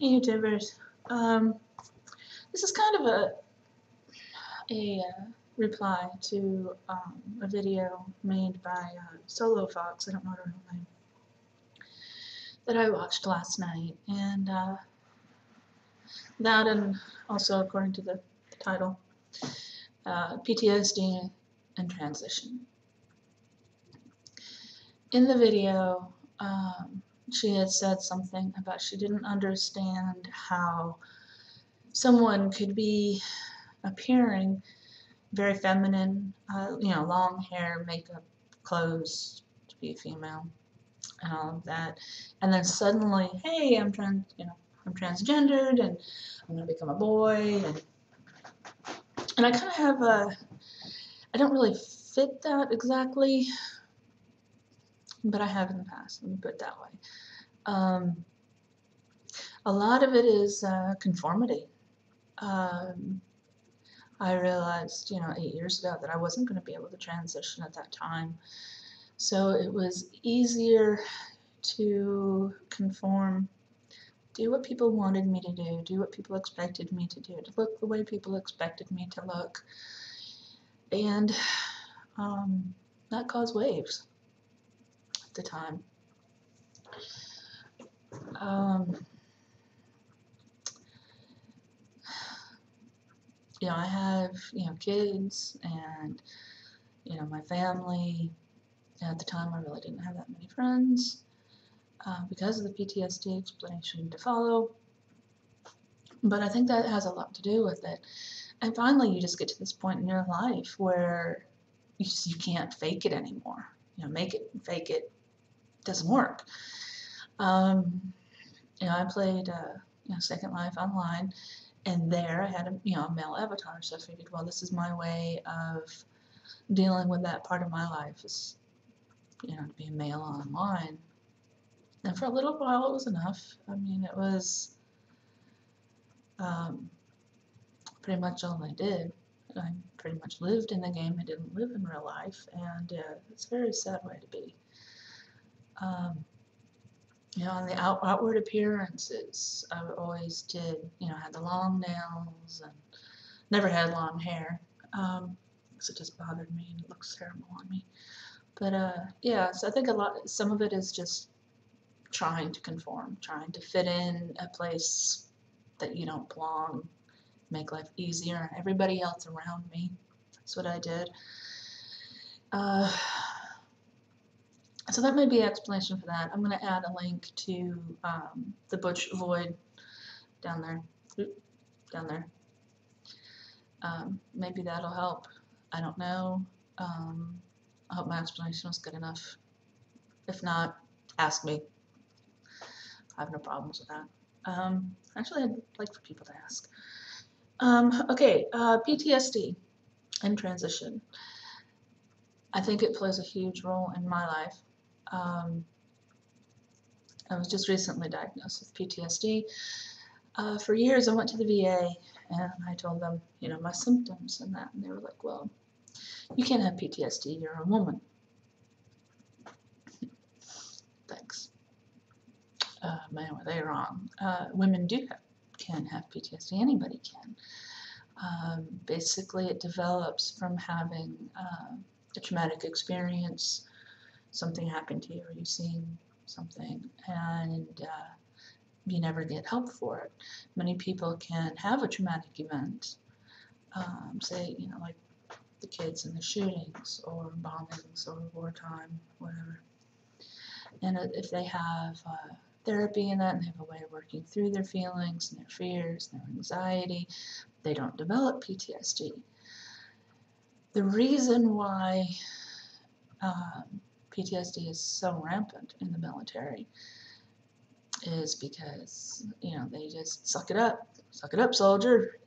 Hey YouTubers, this is kind of a reply to a video made by TheSLOfox, I don't know her real name, that I watched last night, and that, and also according to the title, PTSD and transition. In the video, she had said something about she didn't understand how someone could be appearing very feminine, long hair, makeup, clothes, to be a female, and all of that, and then suddenly, hey, I'm transgendered, and I'm gonna become a boy, and I kind of have I don't really fit that exactly, but I have in the past. Let me put it that way. A lot of it is conformity. I realized, 8 years ago that I wasn't going to be able to transition at that time. So it was easier to conform, do what people wanted me to do what people expected me to do, to look the way people expected me to look. And that caused waves at the time. I have, kids and, my family. At the time, I really didn't have that many friends because of the PTSD explanation to follow. But I think that has a lot to do with it. And finally, you just get to this point in your life where you can't fake it anymore. Make it, fake it, doesn't work. I played Second Life online, and there I had a male avatar. So I figured, well, this is my way of dealing with that part of my life, is to be a male online. And for a little while, it was enough. I mean, it was pretty much all I did. I pretty much lived in the game. I didn't live in real life, and it's a very sad way to be. On the outward appearances, I always did, had the long nails and never had long hair, because it just bothered me and it looks terrible on me. But so I think some of it is just trying to conform, trying to fit in a place that you don't belong, make life easier on everybody else around me. That's what I did. So that may be an explanation for that. I'm going to add a link to the Butch Void down there. Maybe that'll help. I don't know. I hope my explanation was good enough. If not, ask me. I have no problems with that. Actually, I'd like for people to ask. Okay, PTSD and transition. I think it plays a huge role in my life. I was just recently diagnosed with PTSD. For years, I went to the VA and I told them, my symptoms and that, and they were like, well, you can't have PTSD, you're a woman. Thanks. Man, were they wrong. Women can have PTSD, anybody can. Basically, it develops from having a traumatic experience, something happened to you, or you've seen something, and you never get help for it. Many people can have a traumatic event, say, like the kids in the shootings, or bombings, or wartime, whatever. And if they have therapy in that, and they have a way of working through their feelings, and their fears, and their anxiety, they don't develop PTSD. The reason why PTSD is so rampant in the military is because, they just suck it up, soldier.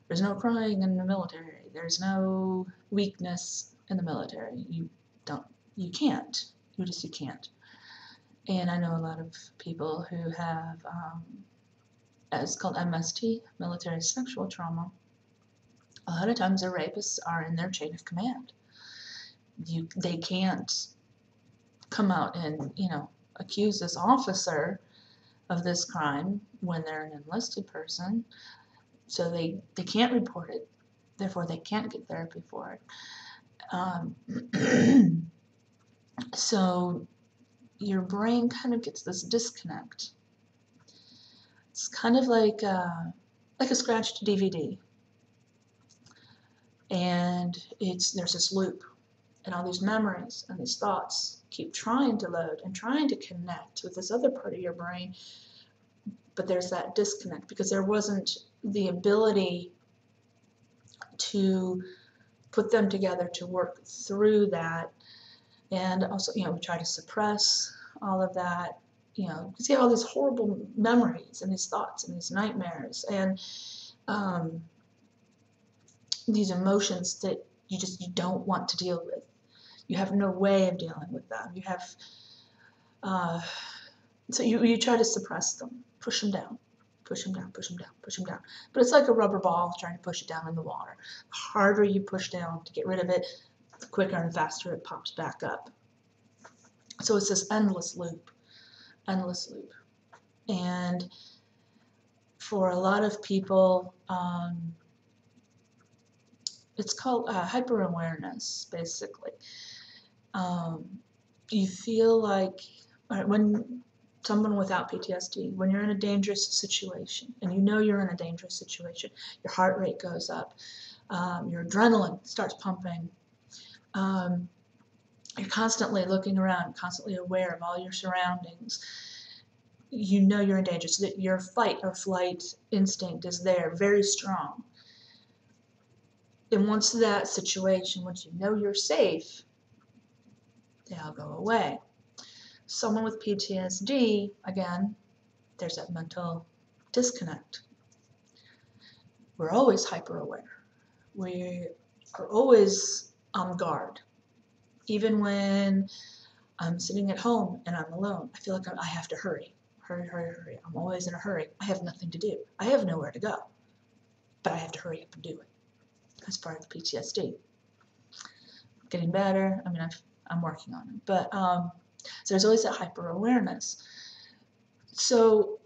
There's no crying in the military. There's no weakness in the military. You can't. You can't. And I know a lot of people who have, it's called MST, military sexual trauma. A lot of times the rapists are in their chain of command. They can't come out and, accuse this officer of this crime when they're an enlisted person, so they can't report it, therefore they can't get therapy for it. So your brain kind of gets this disconnect. It's kind of like a scratched DVD, and there's this loop, and all these memories and these thoughts keep trying to load and trying to connect with this other part of your brain, but there's that disconnect because there wasn't the ability to put them together to work through that. And also, we try to suppress all of that, because you have all these horrible memories and these thoughts and these nightmares and these emotions that you don't want to deal with. You have no way of dealing with them. You have, so you try to suppress them, push them down, push them down, push them down, push them down. But it's like a rubber ball trying to push it down in the water. The harder you push down to get rid of it, the quicker and faster it pops back up. So it's this endless loop. And for a lot of people, it's called hyper-awareness, basically. You feel like when someone without PTSD, when you're in a dangerous situation, and you know you're in a dangerous situation, your heart rate goes up, your adrenaline starts pumping, you're constantly looking around, constantly aware of all your surroundings. You know you're in danger, so that your fight or flight instinct is there, very strong. And once that situation, once you know you're safe, they all go away. Someone with PTSD, again, there's that mental disconnect. We're always hyper-aware. We are always on guard. Even when I'm sitting at home and I'm alone, I feel like I have to hurry. Hurry, hurry, hurry. I'm always in a hurry. I have nothing to do. I have nowhere to go. But I have to hurry up and do it. That's part of the PTSD. Getting better. I mean, I'm working on it. But so there's always that hyper-awareness. So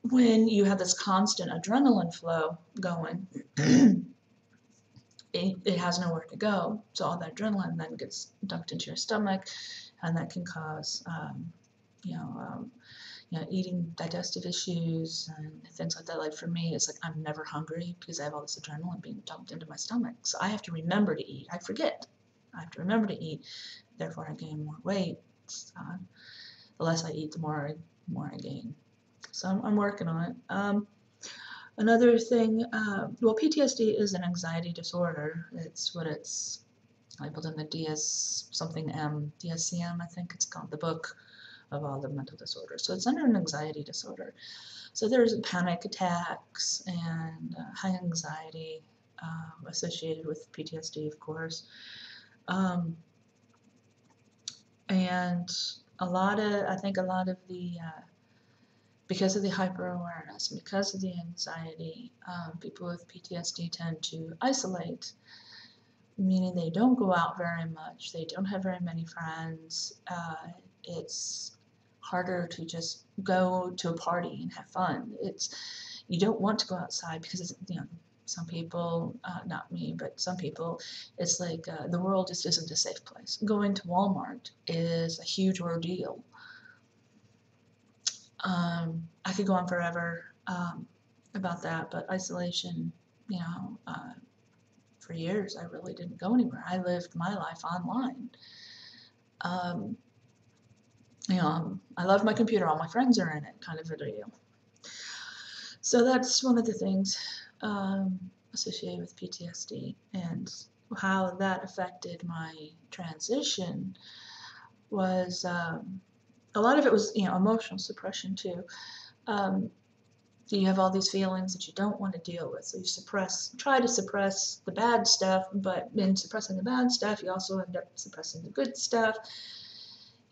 when you have this constant adrenaline flow going, it has nowhere to go. So all that adrenaline then gets dumped into your stomach, and that can cause, eating digestive issues and things like that. Like for me, it's like I'm never hungry because I have all this adrenaline being dumped into my stomach. So I have to remember to eat. I forget. I have to remember to eat. Therefore, I gain more weight. The less I eat, the more I gain. So I'm working on it. Another thing, well, PTSD is an anxiety disorder. It's what it's labeled in the DSCM, I think it's called, the book of all the mental disorders. So it's under an anxiety disorder. So there's panic attacks and high anxiety associated with PTSD, of course. And I think a lot of the, because of the hyper-awareness, because of the anxiety, people with PTSD tend to isolate, meaning they don't go out very much, they don't have very many friends. It's harder to just go to a party and have fun. You don't want to go outside because it's, some people, not me, but some people, it's like the world just isn't a safe place. Going to Walmart is a huge ordeal. I could go on forever about that, but isolation, for years I really didn't go anywhere. I lived my life online. I love my computer, all my friends are in it, kind of a deal. So that's one of the things associated with PTSD, and how that affected my transition was a lot of it was emotional suppression too. You have all these feelings that you don't want to deal with, so you try to suppress the bad stuff, but in suppressing the bad stuff you also end up suppressing the good stuff.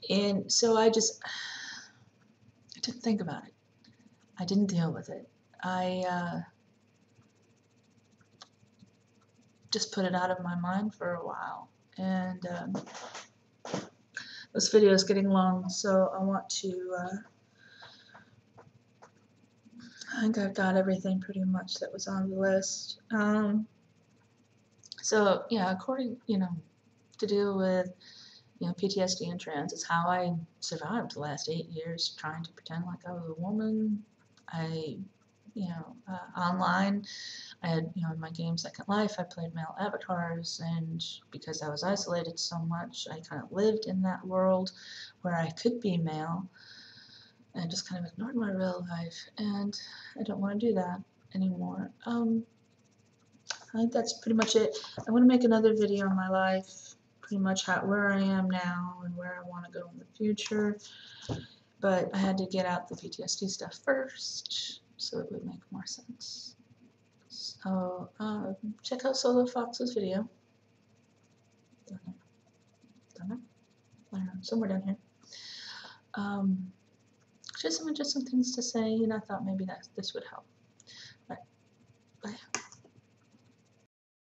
And so I didn't think about it. I didn't deal with it. I just put it out of my mind for a while. And this video is getting long, so I want to I think I've got everything pretty much that was on the list. So yeah, according, to deal with, PTSD and trans is how I survived the last 8 years trying to pretend like I was a woman. I, online, I had, in my game Second Life, I played male avatars, and because I was isolated so much, I kind of lived in that world where I could be male and just kind of ignored my real life, and I don't want to do that anymore. I think that's pretty much it. I want to make another video on my life, pretty much where I am now and where I want to go in the future, but I had to get out the PTSD stuff first so it would make more sense. So check out TheSLOfox's video. Down there? I don't know, somewhere down here. Just some interesting things to say, and I thought maybe this would help. Right.